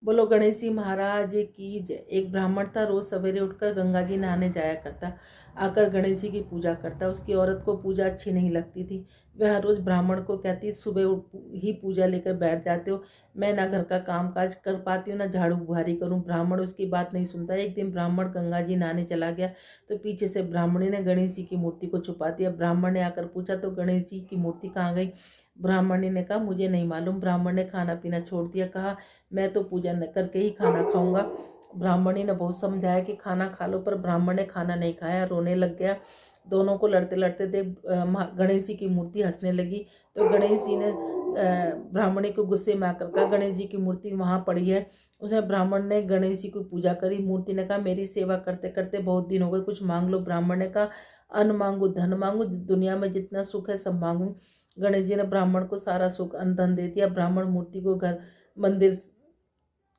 बोलो गणेश जी महाराज की जय। एक ब्राह्मण था, रोज सवेरे उठकर गंगा जी नहाने जाया करता, आकर गणेश जी की पूजा करता। उसकी औरत को पूजा अच्छी नहीं लगती थी। वह हर रोज ब्राह्मण को कहती, सुबह ही पूजा लेकर बैठ जाते हो, मैं ना घर का काम काज कर पाती हूँ ना झाड़ू बुहारी करूँ। ब्राह्मण उसकी बात नहीं सुनता। एक दिन ब्राह्मण गंगा जी नहाने चला गया तो पीछे से ब्राह्मणी ने गणेश जी की मूर्ति को छुपा दिया। ब्राह्मण ने आकर पूछा तो गणेश जी की मूर्ति कहाँ गई? ब्राह्मणी ने कहा, मुझे नहीं मालूम। ब्राह्मण ने खाना पीना छोड़ दिया, कहा मैं तो पूजा न करके ही खाना खाऊंगा। ब्राह्मणी ने बहुत समझाया कि खाना खा लो, पर ब्राह्मण ने खाना नहीं खाया, रोने लग गया। दोनों को लड़ते लड़ते देख गणेश जी की मूर्ति हंसने लगी। तो गणेश जी ने ब्राह्मणी को गुस्से में आकर कहा, गणेश जी की मूर्ति वहाँ पड़ी है। उसने ब्राह्मण ने गणेश जी की पूजा करी। मूर्ति ने कहा, मेरी सेवा करते करते बहुत दिन हो गए, कुछ मांग लो। ब्राह्मण ने कहा, अन्न मांगू, धन मांगू, दुनिया में जितना सुख है सब मांगू। गणेश जी ने ब्राह्मण को सारा सुख अन्न धन दे दिया। ब्राह्मण मूर्ति को घर मंदिर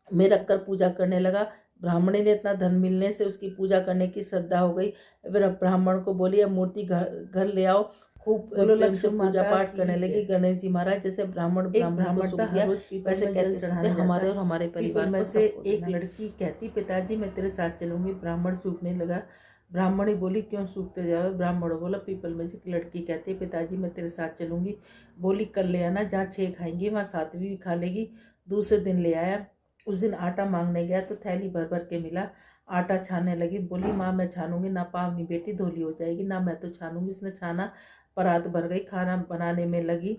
में रखकर पूजा करने लगा। ब्राह्मणी ने इतना धन मिलने से उसकी पूजा करने की श्रद्धा हो गई। फिर ब्राह्मण को बोली, अब मूर्ति घर ले आओ। खूब प्रेम से पूजा पाठ करने लगी। गणेश जी महाराज जैसे ब्राह्मण को सूख दिया, वैसे कहते सुनते हमारे और हमारे परिवार में से एक लड़की कहती, पिताजी मैं तेरे साथ चलूंगी। ब्राह्मण सूखने लगा। ब्राह्मणी बोली, क्यों सूखते जाओ? ब्राह्मण बोला, पीपल में से लड़की कहती, पिताजी मैं तेरे साथ चलूंगी। बोली, कल ले आना, जहाँ 6 खाएंगी वहाँ 7वीं भी खा लेगी। दूसरे दिन ले आया। उस दिन आटा मांगने गया तो थैली भर भर के मिला। आटा छानने लगी। बोली, माँ मैं छानूंगी ना, पावनी बेटी धोली हो जाएगी ना, मैं तो छानूंगी। उसने छाना, परात भर गई, खाना बनाने में लगी।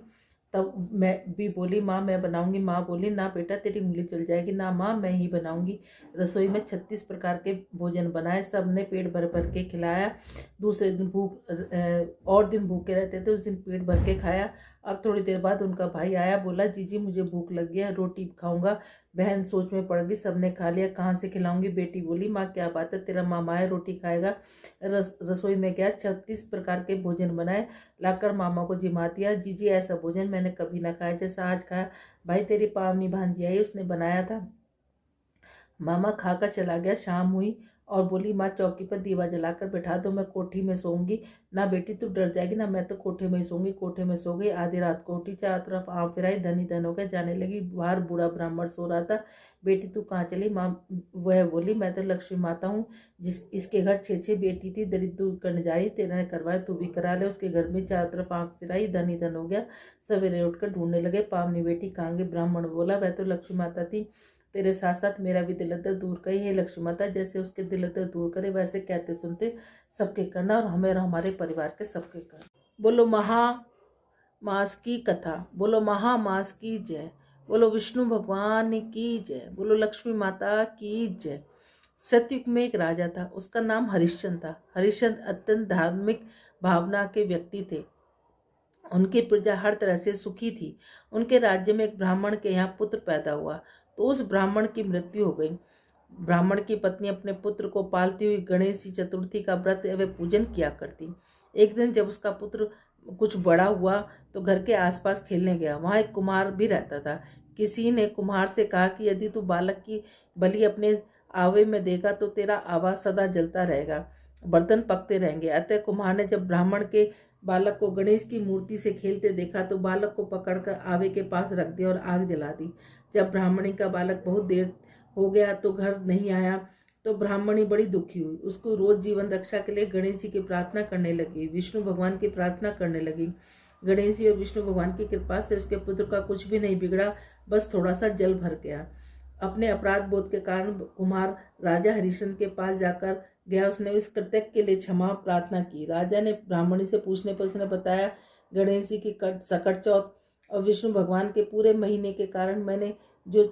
तब मैं भी बोली, माँ मैं बनाऊंगी। माँ बोली, ना बेटा तेरी उंगली चल जाएगी। ना माँ मैं ही बनाऊंगी। रसोई में 36 प्रकार के भोजन बनाए, सबने पेट भर भर के खिलाया। दूसरे दिन और दिन भूखे रहते थे, उस दिन पेट भर के खाया। अब थोड़ी देर बाद उनका भाई आया, बोला, जीजी मुझे भूख लग गया, रोटी खाऊंगा। बहन सोच में पड़ गई, सबने खा लिया, कहाँ से खिलाऊंगी? बेटी बोली, माँ क्या बात है, तेरा मामा है, रोटी खाएगा। रसोई में गया, 36 प्रकार के भोजन बनाए, लाकर मामा को जिमा दिया। जीजी ऐसा भोजन मैंने कभी ना खाया जैसा आज खाया। भाई तेरी पावनी भांजी आई, उसने बनाया था। मामा खाकर चला गया। शाम हुई और बोली, माँ चौकी पर दीवा जलाकर बैठा दो, मैं कोठी में सोऊंगी। ना बेटी तू डर जाएगी ना, मैं तो कोठे में ही सोऊंगी। कोठे में सो गई। आधी रात को उठी, चारों तरफ आँख फिराई, धनी धन हो गया, जाने लगी। बाहर बूढ़ा ब्राह्मण सो रहा था। बेटी तू कहाँ चली? माँ वह बोली, मैं तो लक्ष्मी माता हूँ, इसके घर 6 बेटी थी, दरिद्र दूर करने जाई, तेरा ने करवाया तू भी करा ले। उसके घर में चारों तरफ आँख फिराई, धनी धन हो गया। सवेरे उठकर ढूंढने लगे, पावनी बेटी कहाँ गई? ब्राह्मण बोला, वह तो लक्ष्मी माता थी, तेरे साथ साथ मेरा भी दिल दर्द दूर करी है। लक्ष्मी माता जैसे उसके दिल दर्द दूर करे, वैसे कहते सुनते सबके करना, और हमें और हमारे परिवार के सबके करना। बोलो महामास की कथा, बोलो महामास की जय, बोलो विष्णु भगवान की जय, बोलो लक्ष्मी माता की जय। सतयुग में एक राजा था, उसका नाम हरिश्चंद्र था। हरिश्चंद्र अत्यंत धार्मिक भावना के व्यक्ति थे। उनकी प्रजा हर तरह से सुखी थी। उनके राज्य में एक ब्राह्मण के यहाँ पुत्र पैदा हुआ तो उस ब्राह्मण की मृत्यु हो गई। ब्राह्मण की पत्नी अपने पुत्र को पालती हुई गणेश चतुर्थी का व्रत एवं पूजन किया करती। एक दिन जब उसका पुत्र कुछ बड़ा हुआ तो घर के आसपास खेलने गया। वहाँ एक कुम्हार भी रहता था। किसी ने कुम्हार से कहा कि यदि तू बालक की बलि अपने आवे में देगा तो तेरा आवा सदा जलता रहेगा, बर्तन पकते रहेंगे। अतः कुम्हार ने जब ब्राह्मण के बालक को गणेश की मूर्ति से खेलते देखा तो बालक को पकड़कर आवे के पास रख दिया और आग जला दी। जब ब्राह्मणी का बालक बहुत देर हो गया तो घर नहीं आया तो ब्राह्मणी बड़ी दुखी हुई। उसको रोज जीवन रक्षा के लिए गणेश जी की प्रार्थना करने लगी, विष्णु भगवान की प्रार्थना करने लगी। गणेश जी और विष्णु भगवान की कृपा से उसके पुत्र का कुछ भी नहीं बिगड़ा, बस थोड़ा सा जल भर गया। अपने अपराध बोध के कारण कुमार राजा हरिश्चंद्र के पास जाकर गया। उसने इस कृत्य के लिए क्षमा प्रार्थना की। राजा ने ब्राह्मणी से पूछने पर उसने बताया, गणेश जी की सकट चौथ और विष्णु भगवान के पूरे महीने के कारण मैंने जो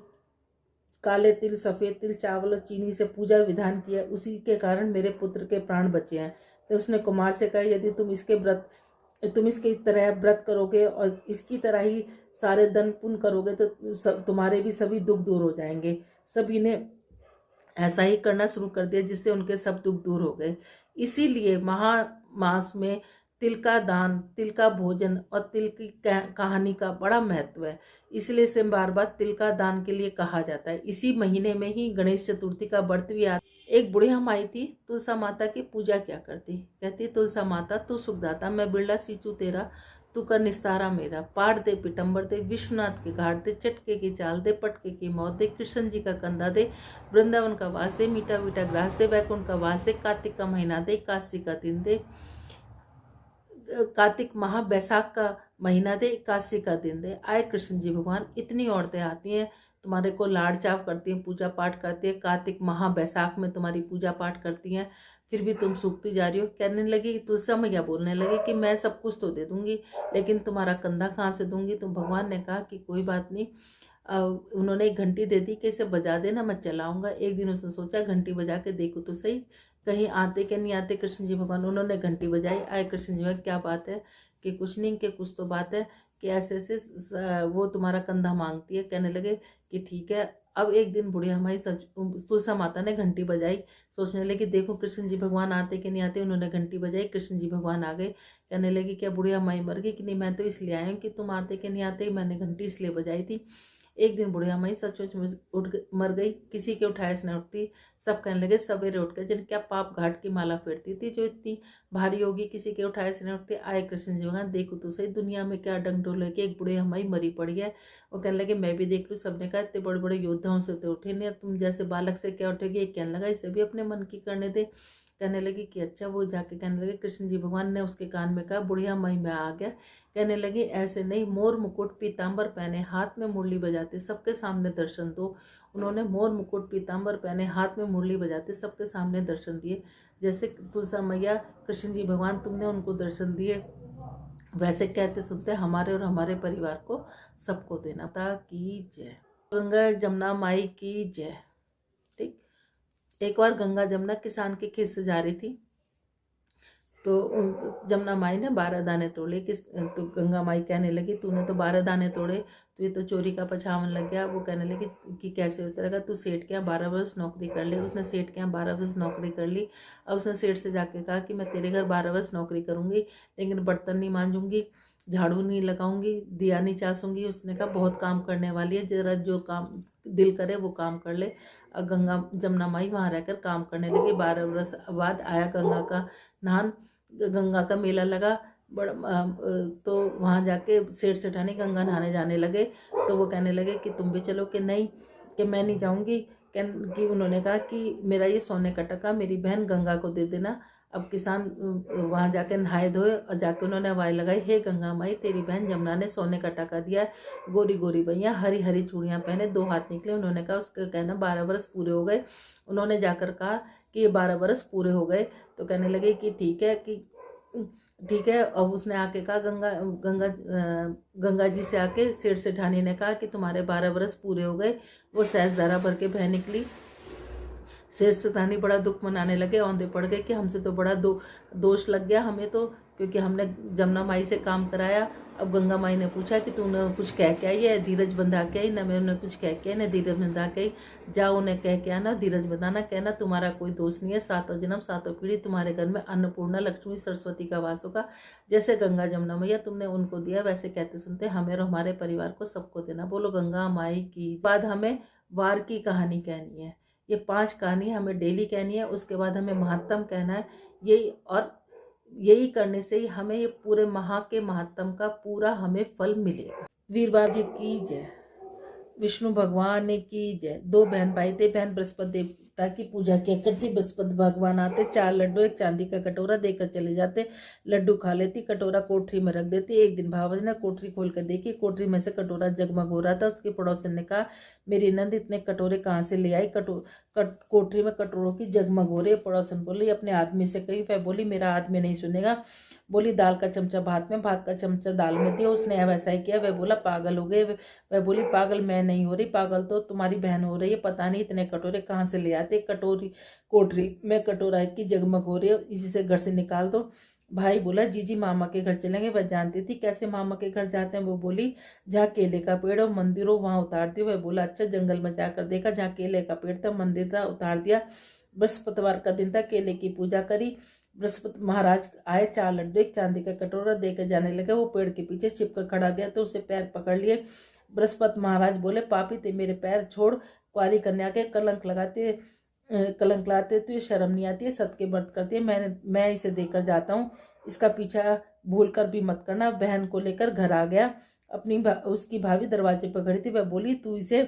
काले तिल, सफ़ेद तिल, चावल और चीनी से पूजा विधान किया, उसी के कारण मेरे पुत्र के प्राण बचे हैं। तो उसने कुमार से कहा, यदि तुम इसके तरह व्रत करोगे और इसकी तरह ही सारे दान पुण्य करोगे तो तुम्हारे भी सभी दुख दूर हो जाएंगे। सभी ने ऐसा ही करना शुरू कर दिया, जिससे उनके सब दुख दूर हो गए। इसीलिए महामास में तिल का दान, तिल का भोजन और तिल की कहानी का बड़ा महत्व है। इसलिए इसे बार बार तिल का दान के लिए कहा जाता है। इसी महीने में ही गणेश चतुर्थी का व्रत भी आता है। एक बुढ़िया माई थी, तुलसा माता की पूजा क्या करती। कहती, तुलसा माता तू सुखदाता, मैं बिरला सींचू तेरा, तू कर निस्तारा मेरा, पाट दे पिटंबर दे, विश्वनाथ के घाट दे, चटके की चाल दे, पटके की मौत दे, कृष्ण जी का कंधा दे, वृंदावन का वास दे, मीठा मीठा ग्रास दे, वैकुंठ का वास दे, कार्तिक का महीना दे, काशी का दिन दे, कार्तिक माह बैसाख का महीना दे, एकादशी का दिन दे। आए कृष्ण जी भगवान, इतनी औरतें आती हैं तुम्हारे को लाड़ चाव करती हैं, पूजा पाठ करती है, कार्तिक माह बैसाख में तुम्हारी पूजा पाठ करती हैं, फिर भी तुम सूखती जा रही हो। कहने लगी, तुलसी मैया बोलने लगी कि मैं सब कुछ तो दे दूंगी, लेकिन तुम्हारा कंधा कहाँ से दूंगी। तो भगवान ने कहा कि कोई बात नहीं। उन्होंने एक घंटी दे दी कि इसे बजा देना, मैं चलाऊंगा। एक दिन उसने सोचा घंटी बजा के देखो तो सही, कहीं आते कि नहीं आते कृष्ण जी भगवान। उन्होंने घंटी बजाई, आए कृष्ण जी भगवान, क्या बात है कि कुछ नहीं, कि कुछ तो बात है कि ऐसे ऐसे वो तुम्हारा कंधा मांगती है। कहने लगे कि ठीक है। अब एक दिन बुढ़िया हमारी तुलसा माता ने घंटी बजाई, सोचने लगी देखो कृष्ण जी भगवान आते कि नहीं आते। उन्होंने घंटी बजाई, कृष्ण जी भगवान आ गए। कहने लगी क्या बुढ़िया माई मर गई कि नहीं, मैं तो इसलिए आई हूँ कि तुम आते कि नहीं आते, मैंने घंटी इसलिए बजाई थी। एक दिन बुढ़िया माई सचमुच में मर गई, किसी के उठाए से न उठती। सब कहने लगे सवेरे उठ कर, जिन क्या पाप घाट की माला फेरती थी जो इतनी भारी होगी, किसी के उठाए से न उठती। आए कृष्ण जी भगवान, देखो तो सही दुनिया में क्या डंडोल है कि एक बुढ़िया माई मरी पड़ी है। वो कहने लगे मैं भी देख लूँ। सबने कहा इतने बड़े बड़े योद्धाओं से तो उठे नहीं, तुम जैसे बालक से क्या उठेगी। एक कहने लगा इसे भी अपने मन की करने दे। कहने लगी कि अच्छा। वो जाके कहने लगे, कृष्ण जी भगवान ने उसके कान में कहा बुढ़िया माई मैं आ गया। कहने लगी ऐसे नहीं, मोर मुकुट पीताम्बर पहने, हाथ में मुरली बजाते, सबके सामने दर्शन दो। उन्होंने मोर मुकुट पीताम्बर पहने, हाथ में मुरली बजाते, सबके सामने दर्शन दिए। जैसे तुलसा मैया कृष्ण जी भगवान तुमने उनको दर्शन दिए, वैसे कहते सुनते हमारे और हमारे परिवार को सबको देना था। की जय। गंगा जमुना माई की जय। ठीक। एक बार गंगा जमुना किसान के खेत से जा रही थी, तो जमुना माई ने 12 दाने तोड़े। तो गंगा माई कहने लगी तूने तो 12 दाने तोड़े, तो ये तो चोरी का पछावन लग गया। वो कहने लगी कि कैसे उतरेगा, तू सेठ के यहाँ 12 वर्ष नौकरी कर ले। उसने सेठ के यहाँ 12 वर्ष नौकरी कर ली। अब उसने सेठ से जाके कहा कि मैं तेरे घर 12 वर्ष नौकरी करूँगी, लेकिन बर्तन नहीं मांजूंगी, झाड़ू नहीं लगाऊंगी, दिया नहीं चासूंगी। उसने कहा बहुत काम करने वाली है, जरा जो काम दिल करे वो काम कर ले। गंगा जमुना माई वहाँ रहकर काम करने लगी। 12 वर्ष बाद आया गंगा का नहान, गंगा का मेला लगा बड़ा। तो वहाँ जाके सेठ सेठानी गंगा नहाने जाने लगे। तो वो कहने लगे कि तुम भी चलो, कि नहीं कि मैं नहीं जाऊँगी। कि उन्होंने कहा कि मेरा ये सोने का टका मेरी बहन गंगा को दे देना। अब किसान वहाँ जाके नहाए धोए और जाके उन्होंने आवाज़ लगाई, हे गंगा माई तेरी बहन जमुना ने सोने का टका दिया है, गोरी गोरी भैया हरी हरी चूड़ियाँ पहने, 2 हाथ निकले। उन्होंने कहा उसका कहना 12 वर्ष पूरे हो गए। उन्होंने जाकर कहा कि ये 12 वर्ष पूरे हो गए। तो कहने लगे कि ठीक है, कि ठीक है। अब उसने आके कहा गंगा जी से आके सेठ सेठानी ने कहा कि तुम्हारे 12 वर्ष पूरे हो गए। वो सहज धारा भर के बह निकली। सेठ सेठानी बड़ा दुख मनाने लगे, औंधे पड़ गए कि हमसे तो बड़ा दोष लग गया हमें तो, क्योंकि हमने जमुना माई से काम कराया। अब गंगा माई ने पूछा कि तूने कुछ कह के आई है, धीरज बंधा के आई? न मैं उन्हें कुछ कह के आई न धीरज बंधा के आई। जाओ उन्हें कह के आना, धीरज बंधाना, कहना तुम्हारा कोई दोष नहीं है, 7 जन्म 7 पीढ़ी तुम्हारे घर में अन्नपूर्णा लक्ष्मी सरस्वती का वास होगा। जैसे गंगा जमुना मैया तुमने उनको दिया, वैसे कहते सुनते हमें और हमारे परिवार को सबको देना। बोलो गंगा माई की। बाद हमें वार की कहानी कहनी है, ये 5 कहानी हमें डेली कहनी है। उसके बाद हमें महात्म कहना है यही, और यही करने से ही हमें ये पूरे माह के महात्म का पूरा हमें फल मिलेगा। वीरवार जी की जय। विष्णु भगवान की जय। 2 बहन भाई थे। बहन बृहस्पति देवता की पूजा किया करती। बृहस्पति भगवान आते, 4 लड्डू 1 चांदी का कटोरा देकर चले जाते। लड्डू खा लेती, कटोरा कोठरी में रख देती। एक दिन भावजी ने कोठरी खोल कर देखी, कोठरी में से कटोरा जगमग हो रहा था। उसके पड़ोसन ने कहा मेरी नंद इतने कटोरे कहाँ से ले आई, कोठरी में कटोरों की जगमग हो रही है। पड़ोसन बोली अपने आदमी से कही। वह बोली मेरा आदमी नहीं सुनेगा। बोली दाल का चमचा भात में, भात का चमचा दाल में दिया। उसने वैसा ही किया। वह बोला पागल हो गए। वह बोली पागल मैं नहीं हो रही, पागल तो तुम्हारी बहन हो रही है, पता नहीं इतने कटोरे कहाँ से ले आते। कोठरी में कटोरा की जगमग हो रही है, इसी से घर से निकाल दो। भाई बोला जीजी मामा के घर चलेंगे। वह जानती थी कैसे मामा के घर जाते हैं। वो बोली जहाँ केले का पेड़ और मंदिर हो वहाँ उतार दियो। वह बोला अच्छा। जंगल में जाकर देखा, जहाँ केले का पेड़ था मंदिर था, उतार दिया। बृहस्पतिवार का दिन था, केले की पूजा करी। बृहस्पति महाराज आए, 4 लड्डू 1 चांदी का कटोरा देकर जाने लगे। वो पेड़ के पीछे छिपकर खड़ा गया तो उसे पैर पकड़ लिए। बृहस्पति महाराज बोले पापी ते मेरे पैर छोड़, कुंवारी कन्या के कलंक लाते तो ये शर्म नहीं आती है, सत के व्रत करती है। मैं इसे देकर जाता हूँ, इसका पीछा भूल कर भी मत करना। बहन को लेकर घर आ गया। उसकी भाभी दरवाजे पर खड़ी थी। वह बोली, तू इसे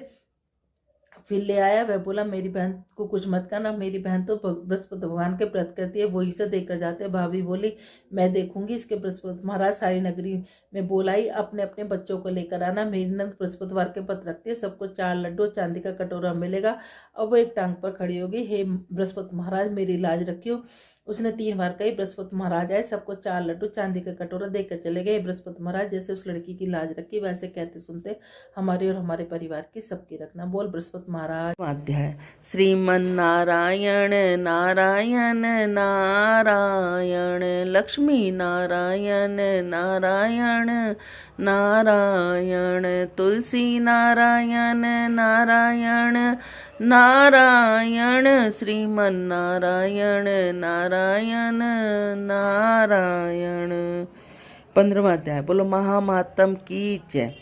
फिर ले आया? वह बोला, मेरी बहन को कुछ मत करना, मेरी बहन तो बृहस्पति भगवान के व्रत करती है, वो इसे देकर जाते हैं। भाभी बोली, मैं देखूंगी इसके बृहस्पति। महाराज सारी नगरी में बोलाई, अपने अपने बच्चों को लेकर आना, मेरी नंद बृहस्पतिवार के व्रत रखती है, सबको 4 लड्डू चांदी का कटोरा मिलेगा। और वो एक टांग पर खड़ी होगी, हे बृहस्पति महाराज मेरी लाज रखियो। उसने 3 बार कही। बृहस्पति महाराज आए, सबको 4 लड्डू चांदी का कटोरा देकर चले गए। बृहस्पति महाराज जैसे उस लड़की की लाज रखी, वैसे कहते सुनते हमारी और हमारे परिवार की सबकी रखना। बोल बृहस्पति महाराज। अध्याय श्रीमन नारायण नारायण नारायण लक्ष्मी नारायण नारायण नारायण तुलसी नारायण नारायण नारायण श्रीमन नारायण नारायण नारायण। 15वां अध्याय। बोलो महामातम की जय।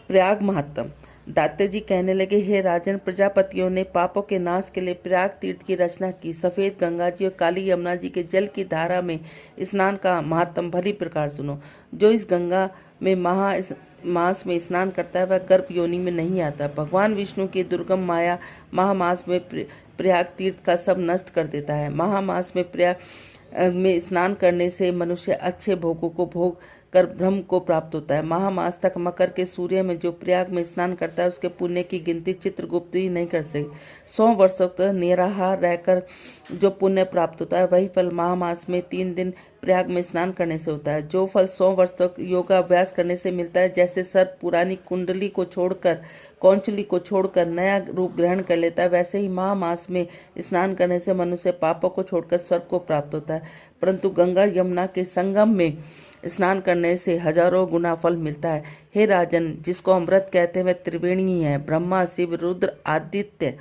प्रयाग महात्म। दाते जी कहने लगे, हे राजन, प्रजापतियों ने पापों के नाश के लिए प्रयाग तीर्थ की रचना की। सफ़ेद गंगा जी और काली यमुना जी के जल की धारा में स्नान का महात्म भली प्रकार सुनो। जो इस गंगा में मास में स्नान करता है वह गर्भ योनि में नहीं आता। भगवान विष्णु की दुर्गम माया महामास में प्रयाग तीर्थ का सब नष्ट कर देता है। महामास में प्रयाग में स्नान करने से मनुष्य अच्छे भोगों को भोग कर ब्रह्म को प्राप्त होता है। महामास तक मकर के सूर्य में जो प्रयाग में स्नान करता है उसके पुण्य की गिनती चित्रगुप्त ही नहीं कर सके। 100 वर्षों तक निराहार रहकर जो पुण्य प्राप्त होता है वही फल महामास में 3 दिन प्रयाग में स्नान करने से होता है। जो फल 100 वर्ष तक योगाभ्यास करने से मिलता है, जैसे सर्प पुरानी कुंडली को छोड़कर कौंचली को छोड़कर नया रूप ग्रहण कर लेता है, वैसे ही महामास में स्नान करने से मनुष्य पापों को छोड़कर स्वर्ग को प्राप्त होता है। परंतु गंगा यमुना के संगम में स्नान करने से हजारों गुना फल मिलता है। हे राजन, जिसको अमृत कहते हैं वह त्रिवेणी है। ब्रह्मा, शिव, रुद्र, आदित्य,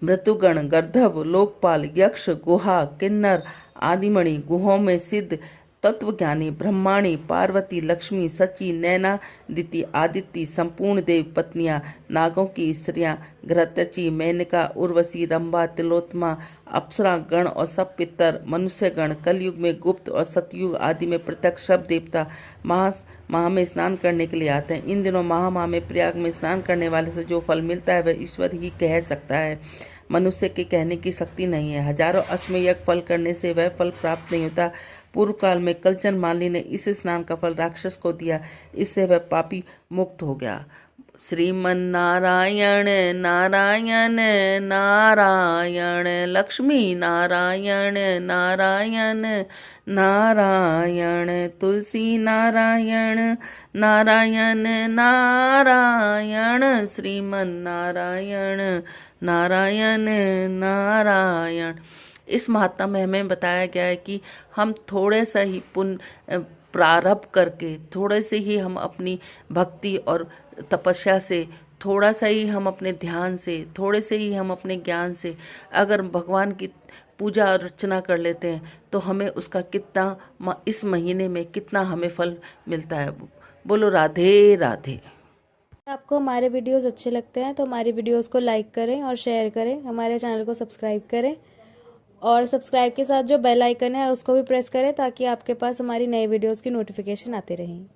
मृत्युगण, गर्धव, लोकपाल, यक्ष, गुहा, किन्नर, आदिमणि, गुहों में सिद्ध तत्वज्ञानी, ब्रह्माणी, पार्वती, लक्ष्मी, सची, नैना, दिति, आदित्य, संपूर्ण देव पत्नियां, नागों की स्त्रियां, घृतची, मेनका, उर्वशी, रंभा, तिलोत्तमा, अप्सरा गण और सब पितर, मनुष्य गण, कलयुग में गुप्त और सतयुग आदि में प्रत्यक्ष सब देवता माह में स्नान करने के लिए आते हैं। इन दिनों महामाह में प्रयाग में स्नान करने वाले से जो फल मिलता है वह ईश्वर ही कह सकता है, मनुष्य के कहने की शक्ति नहीं है। हजारों अश्वमेध फल करने से वह फल प्राप्त नहीं होता। पूर्व काल में कलचन मालिनी ने इस स्नान का फल राक्षस को दिया, इससे वह पापी मुक्त हो गया। श्रीमन नारायण नारायण नारायण लक्ष्मी नारायण नारायण नारायण तुलसी नारायण नारायण नारायण श्रीमन नारायण नारायण नारायण। इस महात्मा में हमें बताया गया है कि हम थोड़े सा ही पुण्य प्रारब्ध करके, थोड़े से ही हम अपनी भक्ति और तपस्या से, थोड़ा सा ही हम अपने ध्यान से, थोड़े से ही हम अपने ज्ञान से अगर भगवान की पूजा अर्चना कर लेते हैं तो हमें उसका कितना इस महीने में कितना हमें फल मिलता है। बोलो राधे राधे। आपको हमारे वीडियोस अच्छे लगते हैं तो हमारी वीडियोस को लाइक करें और शेयर करें, हमारे चैनल को सब्सक्राइब करें और सब्सक्राइब के साथ जो बेल आइकन है उसको भी प्रेस करें ताकि आपके पास हमारी नई वीडियोस की नोटिफिकेशन आते रहें।